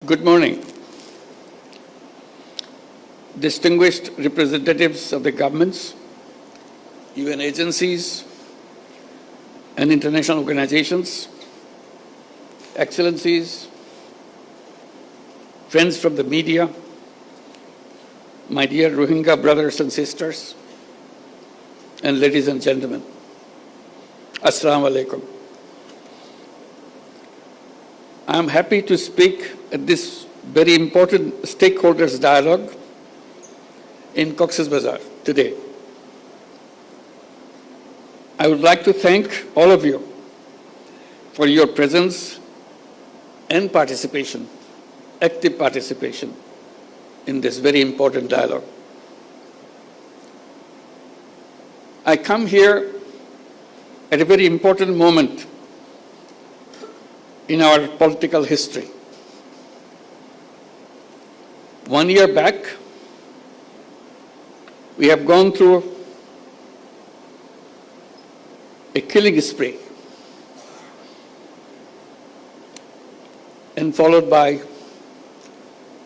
Good morning. Distinguished representatives of the governments, UN agencies, and international organizations, excellencies, friends from the media, my dear Rohingya brothers and sisters, and ladies and gentlemen, Assalamu alaikum. I am happy to speak at this very important stakeholders dialogue in Cox's Bazar today. I would like to thank all of you for your presence and participation, active participation in this very important dialogue. I come here at a very important moment in our political history. 1 year back, we have gone through a killing spree and followed by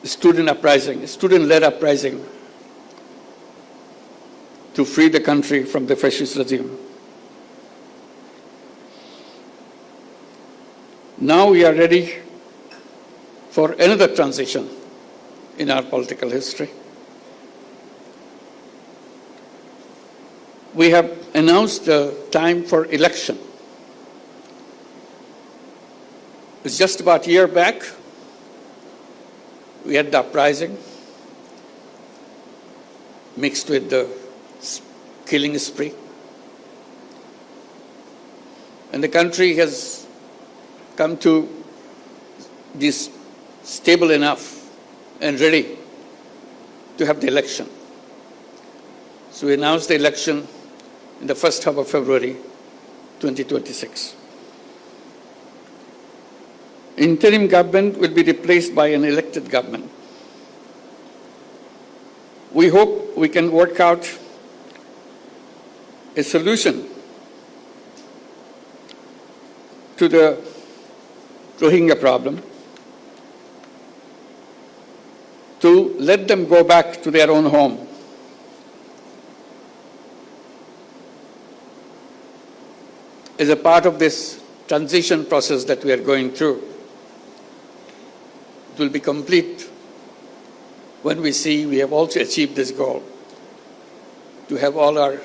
student uprising, student-led uprising to free the country from the fascist regime. Now we are ready for another transition in our political history. We have announced the time for election. It's just about a year back, we had the uprising mixed with the killing spree. And the country has come to this stable enough and ready to have the election. So we announced the election in the first half of February 2026. Interim government will be replaced by an elected government. We hope we can work out a solution to the Rohingya problem, to let them go back to their own home. As a part of this transition process that we are going through, it will be complete when we see we have also achieved this goal, to have all our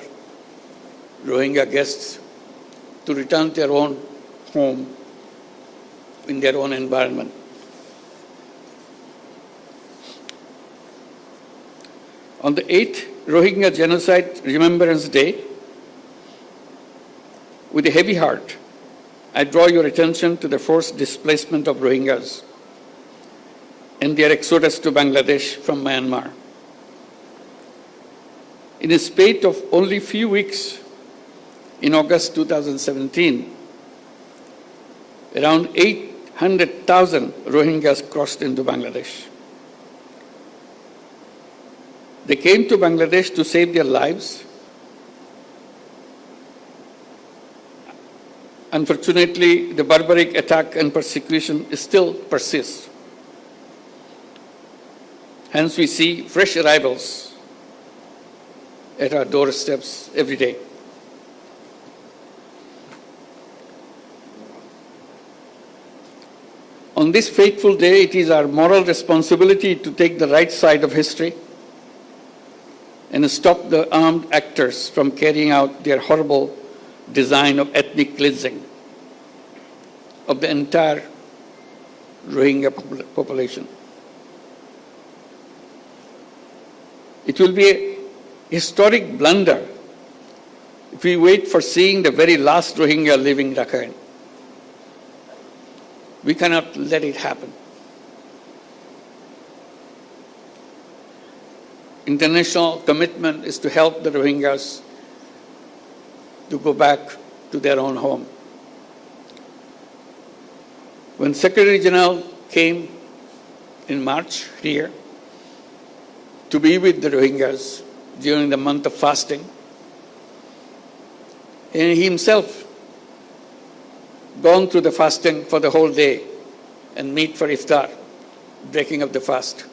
Rohingya guests to return to their own home in their own environment. On the 8th Rohingya Genocide Remembrance Day, with a heavy heart, I draw your attention to the forced displacement of Rohingyas and their exodus to Bangladesh from Myanmar. In a spate of only few weeks, in August 2017, around 800,000 Rohingyas crossed into Bangladesh. They came to Bangladesh to save their lives. Unfortunately, the barbaric attack and persecution still persists. Hence, we see fresh arrivals at our doorsteps every day. On this fateful day, it is our moral responsibility to take the right side of history and stop the armed actors from carrying out their horrible design of ethnic cleansing of the entire Rohingya population. It will be a historic blunder if we wait for seeing the very last Rohingya living Rakhine. We cannot let it happen. International commitment is to help the Rohingyas to go back to their own home. When Secretary General came in March here to be with the Rohingyas during the month of fasting, and he himself gone through the fasting for the whole day and meet for iftar. breaking of the fast,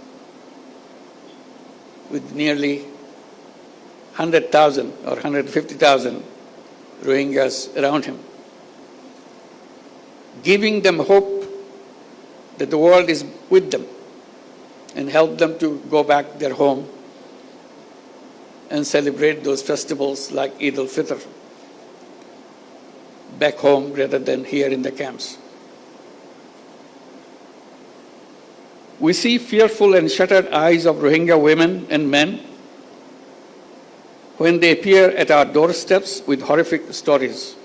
with nearly 100,000 or 150,000 Rohingyas around him, giving them hope that the world is with them and help them to go back their home and celebrate those festivals like Eid al-Fitr back home rather than here in the camps. We see fearful and shuttered eyes of Rohingya women and men when they appear at our doorsteps with horrific stories.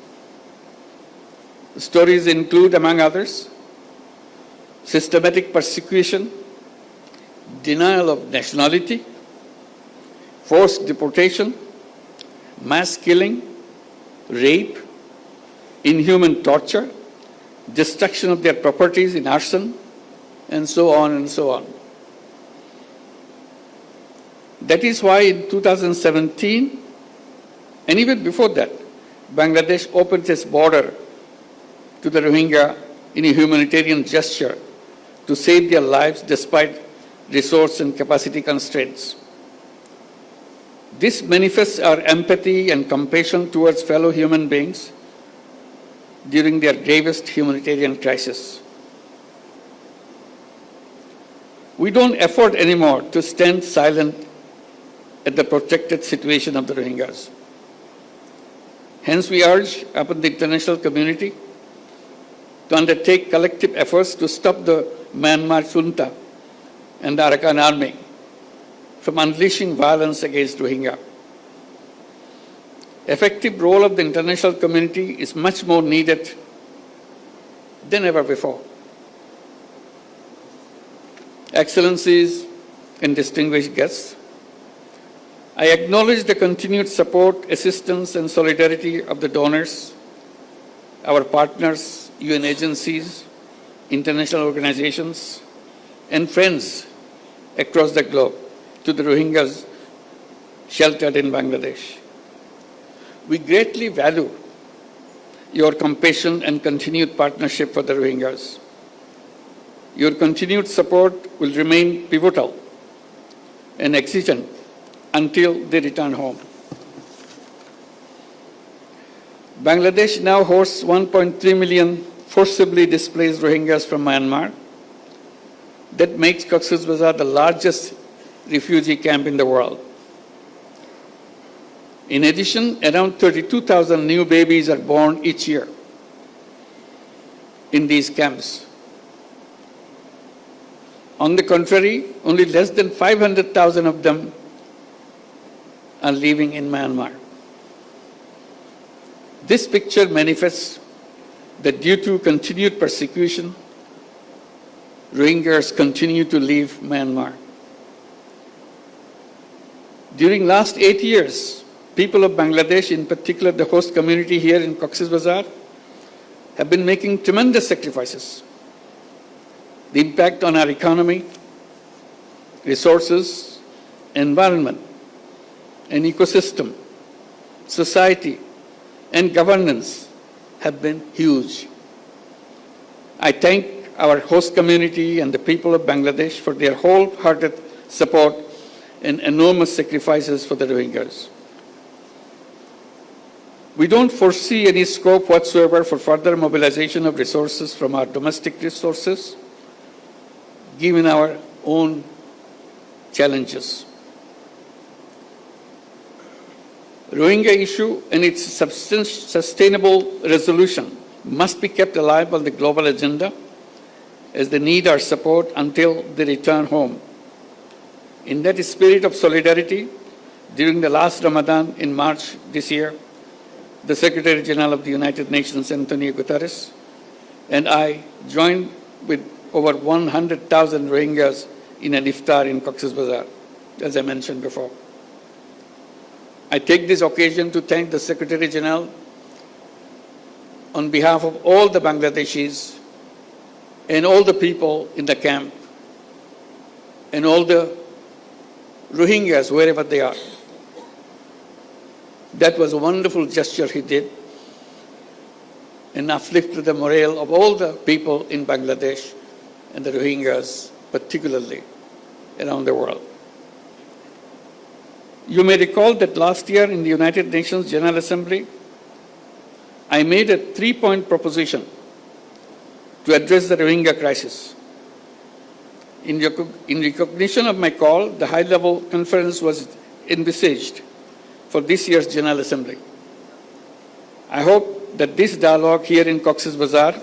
The stories include, among others, systematic persecution, denial of nationality, forced deportation, mass killing, rape, inhuman torture, destruction of their properties in arson, and so on and so on. That is why in 2017, and even before that, Bangladesh opened its border to the Rohingya in a humanitarian gesture to save their lives despite resource and capacity constraints. This manifests our empathy and compassion towards fellow human beings during their gravest humanitarian crisis. We don't afford anymore to stand silent at the protracted situation of the Rohingyas. Hence, we urge upon the international community to undertake collective efforts to stop the Myanmar junta and the Arakan army from unleashing violence against Rohingya. Effective role of the international community is much more needed than ever before. Excellencies and distinguished guests, I acknowledge the continued support, assistance, and solidarity of the donors, our partners, UN agencies, international organizations, and friends across the globe to the Rohingyas sheltered in Bangladesh. We greatly value your compassion and continued partnership for the Rohingyas. Your continued support will remain pivotal and exigent until they return home. Bangladesh now hosts 1.3 million forcibly displaced Rohingyas from Myanmar. That makes Cox's Bazar the largest refugee camp in the world. In addition, around 32,000 new babies are born each year in these camps. On the contrary, only less than 500,000 of them are living in Myanmar. This picture manifests that due to continued persecution, Rohingyas continue to leave Myanmar. During last 8 years, people of Bangladesh, in particular the host community here in Cox's Bazar, have been making tremendous sacrifices. The impact on our economy, resources, environment, and ecosystem, society, and governance have been huge. I thank our host community and the people of Bangladesh for their wholehearted support and enormous sacrifices for the Rohingyas. We don't foresee any scope whatsoever for further mobilization of resources from our domestic resources, given our own challenges. Rohingya issue and its sustainable resolution must be kept alive on the global agenda as they need our support until they return home. In that spirit of solidarity, during the last Ramadan in March this year, the Secretary General of the United Nations, Antonio Guterres, and I joined with over 100,000 Rohingyas in an iftar in Cox's Bazar, as I mentioned before. I take this occasion to thank the Secretary General on behalf of all the Bangladeshis and all the people in the camp and all the Rohingyas, wherever they are. That was a wonderful gesture he did and uplifted the morale of all the people in Bangladesh and the Rohingyas particularly around the world. You may recall that last year in the United Nations General Assembly, I made a 3-point proposition to address the Rohingya crisis. In recognition of my call, the high-level conference was envisaged for this year's General Assembly. I hope that this dialogue here in Cox's Bazar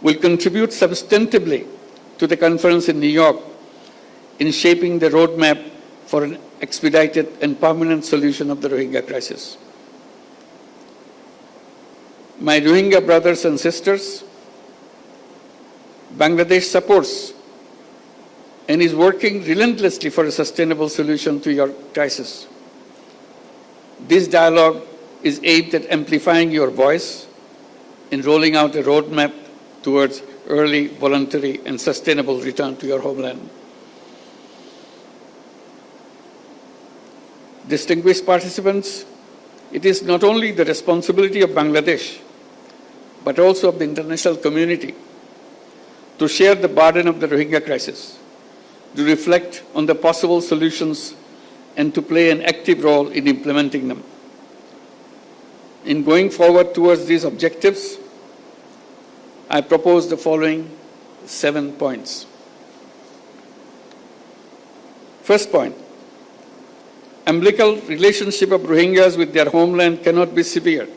will contribute substantively to the conference in New York in shaping the roadmap for an expedited and permanent solution of the Rohingya crisis. My Rohingya brothers and sisters, Bangladesh supports and is working relentlessly for a sustainable solution to your crisis. This dialogue is aimed at amplifying your voice and rolling out a roadmap towards early, voluntary, and sustainable return to your homeland. Distinguished participants, it is not only the responsibility of Bangladesh, but also of the international community to share the burden of the Rohingya crisis, to reflect on the possible solutions, and to play an active role in implementing them. In going forward towards these objectives, I propose the following 7 points. First point, umbilical relationship of Rohingyas with their homeland cannot be severed.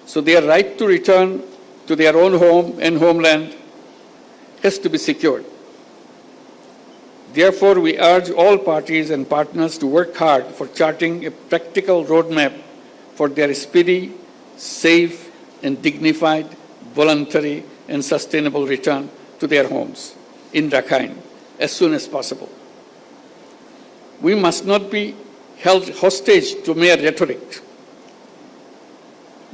So their right to return to their own home and homeland has to be secured. Therefore, we urge all parties and partners to work hard for charting a practical roadmap for their speedy, safe, and dignified, voluntary, and sustainable return to their homes in Rakhine as soon as possible. We must not be held hostage to mere rhetoric.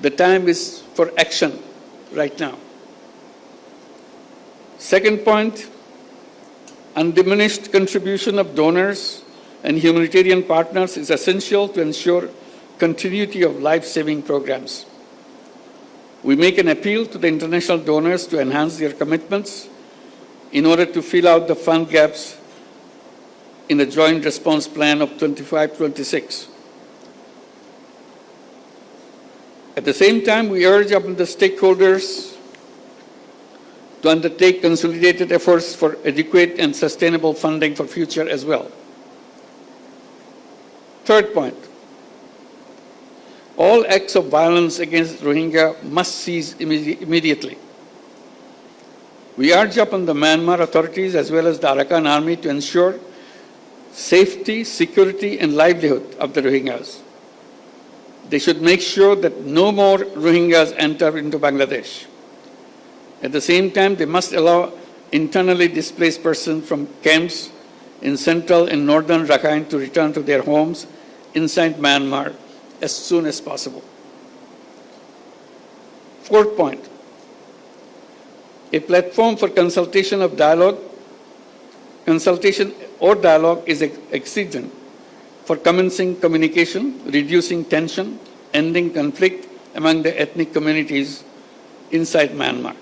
The time is for action right now. Second point, undiminished contribution of donors and humanitarian partners is essential to ensure continuity of life-saving programs. We make an appeal to the international donors to enhance their commitments in order to fill out the fund gaps in the Joint Response Plan of 25-26. At the same time, we urge upon the stakeholders to undertake consolidated efforts for adequate and sustainable funding for future as well. Third point, all acts of violence against Rohingya must cease immediately. We urge upon the Myanmar authorities as well as the Arakan army to ensure safety, security, and livelihood of the Rohingyas. They should make sure that no more Rohingyas enter into Bangladesh. At the same time, they must allow internally displaced persons from camps in central and northern Rakhine to return to their homes inside Myanmar as soon as possible. Fourth point, a platform for consultation or dialogue is exigent for commencing communication, reducing tension, ending conflict among the ethnic communities inside Myanmar.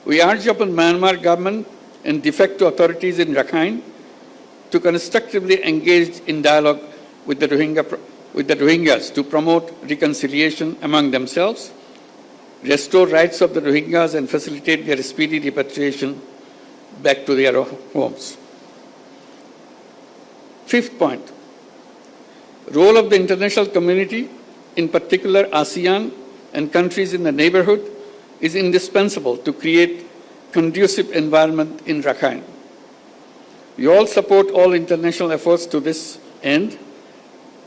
We urge upon Myanmar government and de facto authorities in Rakhine to constructively engage in dialogue with the Rohingyas to promote reconciliation among themselves, restore rights of the Rohingyas, and facilitate their speedy repatriation back to their homes. Fifth point, role of the international community, in particular ASEAN and countries in the neighborhood, is indispensable to create conducive environment in Rakhine. We all support all international efforts to this end,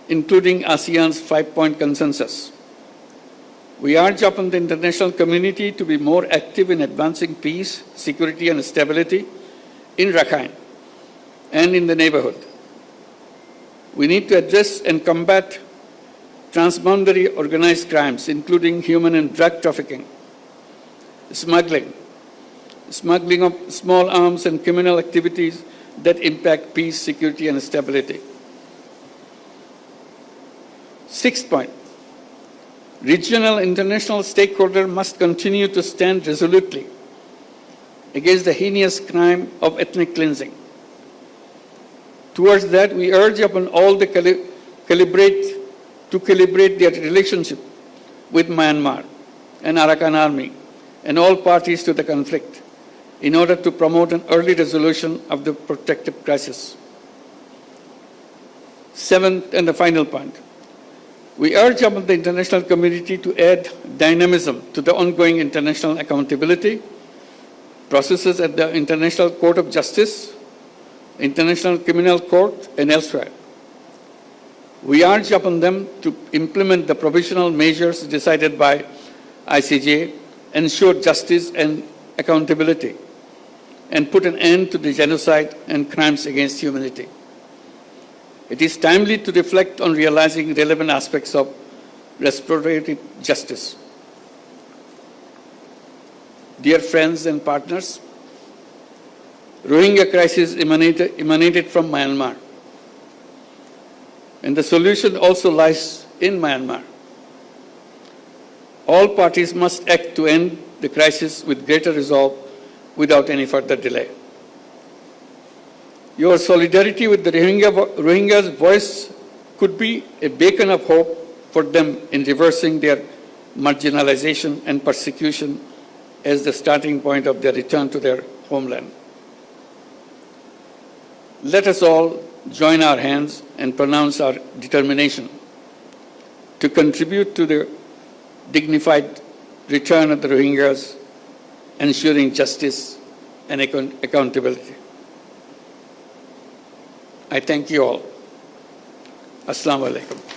including ASEAN's 5-point consensus. We urge upon the international community to be more active in advancing peace, security, and stability in Rakhine and in the neighborhood. We need to address and combat transboundary organized crimes, including human and drug trafficking, smuggling of small arms, and criminal activities that impact peace, security, and stability. Sixth point, regional and international stakeholders must continue to stand resolutely against the heinous crime of ethnic cleansing. Towards that, we urge upon all to calibrate their relationship with Myanmar and Arakan Army and all parties to the conflict in order to promote an early resolution of the protracted crisis. Seventh and the final point, we urge upon the international community to add dynamism to the ongoing international accountability processes at the International Court of Justice, International Criminal Court, and elsewhere. We urge upon them to implement the provisional measures decided by ICJ, ensure justice and accountability, and put an end to the genocide and crimes against humanity. It is timely to reflect on realizing relevant aspects of restorative justice. Dear friends and partners, Rohingya crisis emanated from Myanmar, and the solution also lies in Myanmar. All parties must act to end the crisis with greater resolve without any further delay. Your solidarity with the Rohingyas' voice could be a beacon of hope for them in reversing their marginalization and persecution as the starting point of their return to their homeland. Let us all join our hands and pronounce our determination to contribute to the dignified return of the Rohingyas, ensuring justice and accountability. I thank you all. Assalamu alaikum.